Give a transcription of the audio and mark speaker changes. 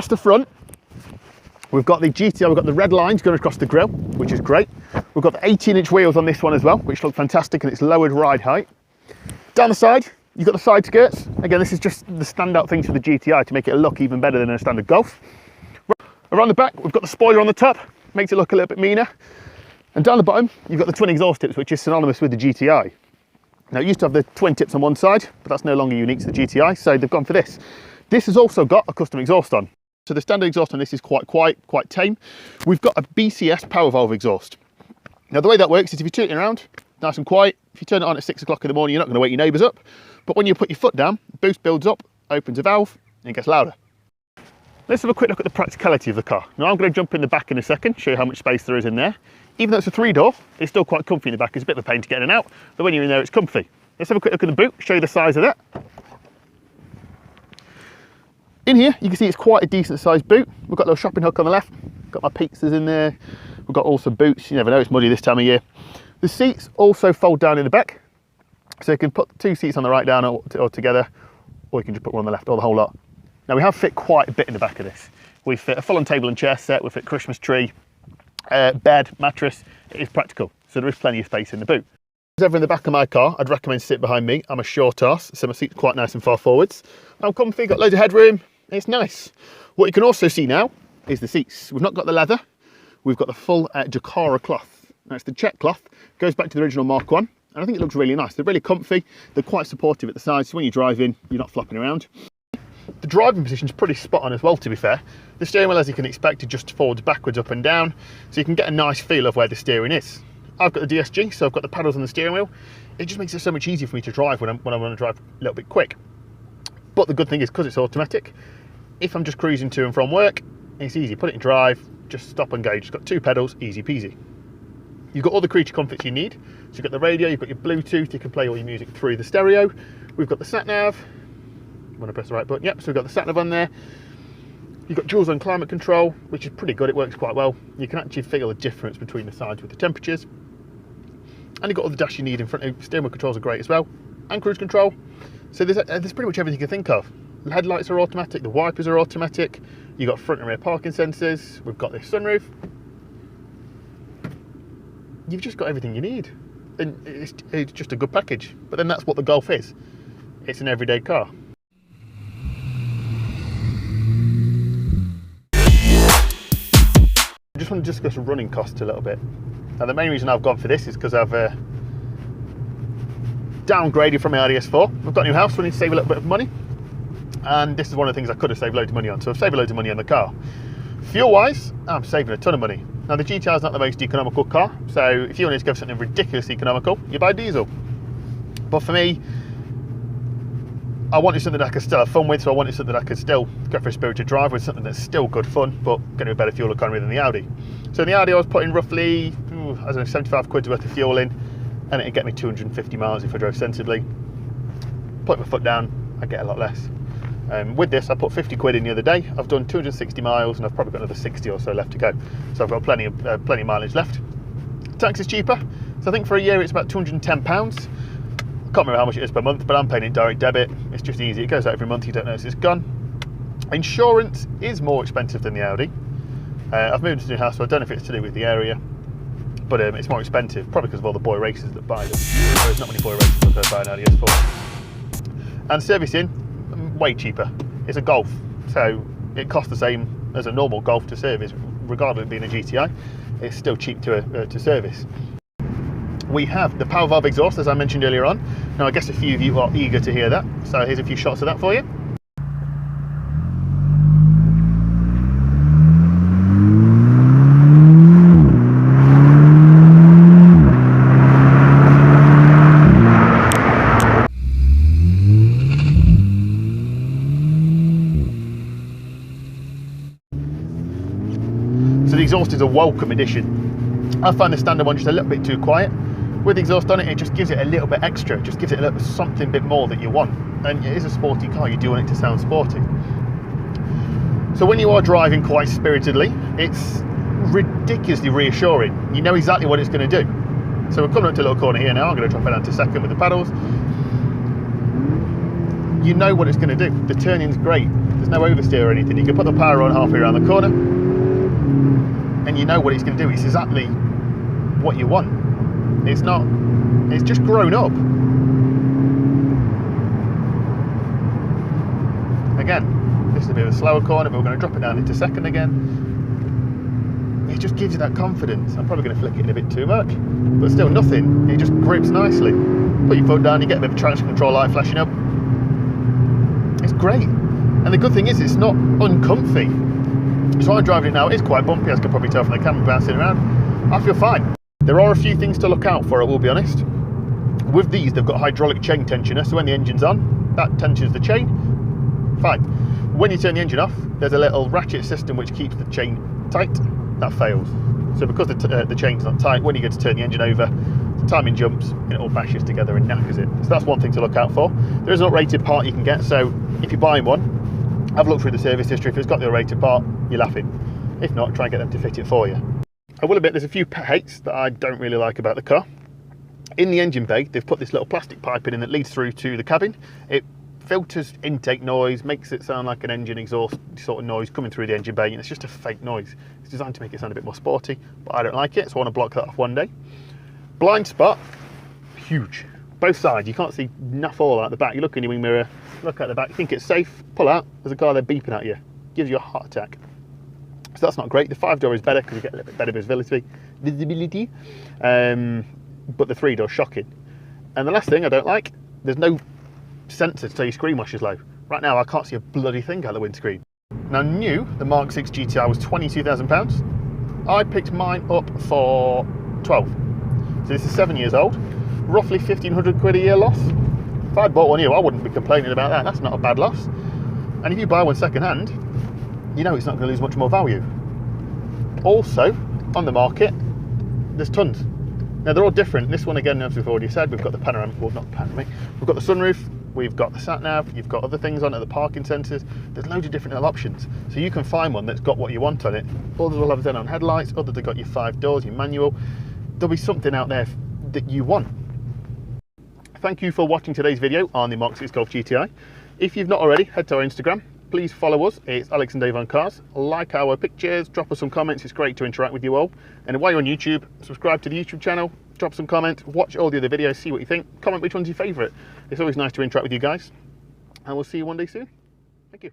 Speaker 1: across the front, we've got the GTI, we've got the red lines going across the grille, which is great. We've got the 18-inch wheels on this one as well, which look fantastic, and it's lowered ride height. Down the side, you've got the side skirts. Again, this is just the standout things for the GTI to make it look even better than a standard Golf. Around the back, we've got the spoiler on the top, makes it look a little bit meaner. And down the bottom, you've got the twin exhaust tips, which is synonymous with the GTI. Now, it used to have the twin tips on one side, but that's no longer unique to the GTI, so they've gone for this. This has also got a custom exhaust on. So the standard exhaust on this is quite quiet, quite tame. We've got a BCS Powervalve exhaust. Now, the way that works is if you turn it around, nice and quiet, if you turn it on at 6 o'clock in the morning, you're not going to wake your neighbours up. But when you put your foot down, boost builds up, opens a valve, and it gets louder. Let's have a quick look at the practicality of the car. Now, I'm going to jump in the back in a second, show you how much space there is in there. Even though it's a 3-door, it's still quite comfy in the back. It's a bit of a pain to get in and out, but when you're in there, it's comfy. Let's have a quick look at the boot, show you the size of that. In here, you can see it's quite a decent sized boot. We've got a little shopping hook on the left, got my pizzas in there. We've got all some boots, you never know, it's muddy this time of year. The seats also fold down in the back, so you can put 2 seats on the right down or together, or you can just put one on the left, or the whole lot. Now, we have fit quite a bit in the back of this. We fit a full-on table and chair set, we fit Christmas tree, bed, mattress. It is practical, so there is plenty of space in the boot. If ever in the back of my car, I'd recommend sit behind me. I'm a short arse, so my seat's quite nice and far forwards. I'm comfy, got loads of headroom, it's nice. What you can also see now is the seats. We've not got the leather, we've got the full Jacquard cloth. Now, it's the check cloth, goes back to the original Mark 1, and I think it looks really nice. They're really comfy, they're quite supportive at the sides, so when you're driving, you're not flopping around. The driving position is pretty spot on as well, to be fair. The steering wheel, as you can expect, adjusts forwards, backwards, up and down, so you can get a nice feel of where the steering is. I've got the DSG, so I've got the paddles on the steering wheel. It just makes it so much easier for me to drive when I want to drive a little bit quick. But the good thing is, because it's automatic, if I'm just cruising to and from work, it's easy. Put it in drive, just stop and go. You've just got 2 pedals, easy peasy. You've got all the creature comforts you need. So you've got the radio, you've got your Bluetooth, you can play all your music through the stereo. We've got the sat-nav. When I press the right button, yep, so we've got the sat-nav on there. You've got dual zone climate control, which is pretty good, it works quite well. You can actually feel the difference between the sides with the temperatures. And you've got all the dash you need in front. Steering wheel controls are great as well, and cruise control. So there's pretty much everything you can think of. The headlights are automatic, the wipers are automatic. You've got front and rear parking sensors. We've got this sunroof. You've just got everything you need, and it's just a good package. But then that's what the Golf is. It's an everyday car. I just want to discuss running costs a little bit. Now, the main reason I've gone for this is because I've downgraded from my RDS4. I've got a new house, so I need to save a little bit of money. And this is one of the things I could have saved loads of money on. So I've saved loads of money on the car. Fuel-wise, I'm saving a ton of money. Now, the GTI is not the most economical car. So if you wanted to go for something ridiculously economical, you buy diesel. But for me, I wanted something that I could still have fun with, so I wanted something that I could still go for a spirited drive with, something that's still good fun, but going to be better fuel economy than the Audi. So in the Audi, I was putting roughly, I don't know, 75 quid's worth of fuel in, and it'd get me 250 miles if I drove sensibly. Put my foot down, I'd get a lot less. With this, I put 50 quid in the other day. I've done 260 miles, and I've probably got another 60 or so left to go. So I've got plenty of mileage left. Tax is cheaper, so I think for a year it's about £210. I can't remember how much it is per month, but I'm paying it direct debit. It's just easy. It goes out every month. You don't notice it's gone. Insurance is more expensive than the Audi. I've moved into a new house, so I don't know if it's to do with the area, but it's more expensive, probably because of all the boy racers that buy them. There's not many boy racers that buy an Audi S4. And servicing, way cheaper. It's a Golf, so it costs the same as a normal Golf to service, regardless of being a GTI. It's still cheap to service. We have the Powervalve exhaust, as I mentioned earlier on. Now, I guess a few of you are eager to hear that, so here's a few shots of that for you. So the exhaust is a welcome addition. I find the standard one just a little bit too quiet. With the exhaust on it, it just gives it a little bit extra. It just gives it a little something bit more that you want. And it is a sporty car, you do want it to sound sporty. So when you are driving quite spiritedly, it's ridiculously reassuring. You know exactly what it's going to do. So we're coming up to a little corner here now. I'm going to drop it down to second with the paddles. You know what it's going to do. The turning's great. There's no oversteer or anything. You can put the power on halfway around the corner and you know what it's going to do. It's exactly what you want. It's not, it's just grown up. Again, this is a bit of a slower corner, but we're going to drop it down into second again. It just gives you that confidence. I'm probably going to flick it in a bit too much, but still nothing. It just grips nicely. Put your foot down, you get a bit of traction control light flashing up. It's great. And the good thing is it's not uncomfy. So I'm driving it now, it's quite bumpy, as you can probably tell from the camera bouncing around. I feel fine. There are a few things to look out for, I will be honest. With these, they've got hydraulic chain tensioner, so when the engine's on, that tensions the chain. Fine. When you turn the engine off, there's a little ratchet system which keeps the chain tight. That fails. So because the chain's not tight, when you go to turn the engine over, the timing jumps and it all bashes together and knackers it. So that's one thing to look out for. There is an rated part you can get, so if you're buying one, have a look through the service history. If it's got the rated part, you're laughing. If not, try and get them to fit it for you. I will admit there's a few pet hates that I don't really like about the car. In the engine bay, they've put this little plastic pipe in that leads through to the cabin. It filters intake noise, makes it sound like an engine exhaust sort of noise coming through the engine bay, and it's just a fake noise. It's designed to make it sound a bit more sporty, but I don't like it, so I want to block that off one day. Blind spot, huge. Both sides, you can't see enough all out the back. You look in your wing mirror, look at the back, you think it's safe, pull out, there's a car there beeping at you. Gives you a heart attack. So that's not great. The 5-door is better because you get a little bit better visibility. But the 3-door shocking. And the last thing I don't like, there's no sensor to tell your screen wash is low. Right now I can't see a bloody thing out the windscreen. Now new, the Mk6 GTI was £22,000. I picked mine up for 12. So this is 7 years old, roughly 1,500 quid a year loss. If I'd bought one new, I wouldn't be complaining about that. That's not a bad loss. And if you buy one second hand, you know it's not going to lose much more value. Also, on the market, there's tons. Now they're all different. This one again, as we've already said, we've got the panoramic, well not panoramic, we've got the sunroof, we've got the sat nav, you've got other things on it, the parking sensors. There's loads of different little options. So you can find one that's got what you want on it. Others will have xenon headlights, others have got your 5 doors, your manual. There'll be something out there that you want. Thank you for watching today's video on the Mk6 Golf GTI. If you've not already, head to our Instagram. Please follow us. It's Alex and Dave on Cars. Like our pictures, drop us some comments. It's great to interact with you all. And while you're on YouTube, subscribe to the YouTube channel, drop some comments, watch all the other videos, see what you think. Comment which one's your favourite. It's always nice to interact with you guys. And we'll see you one day soon. Thank you.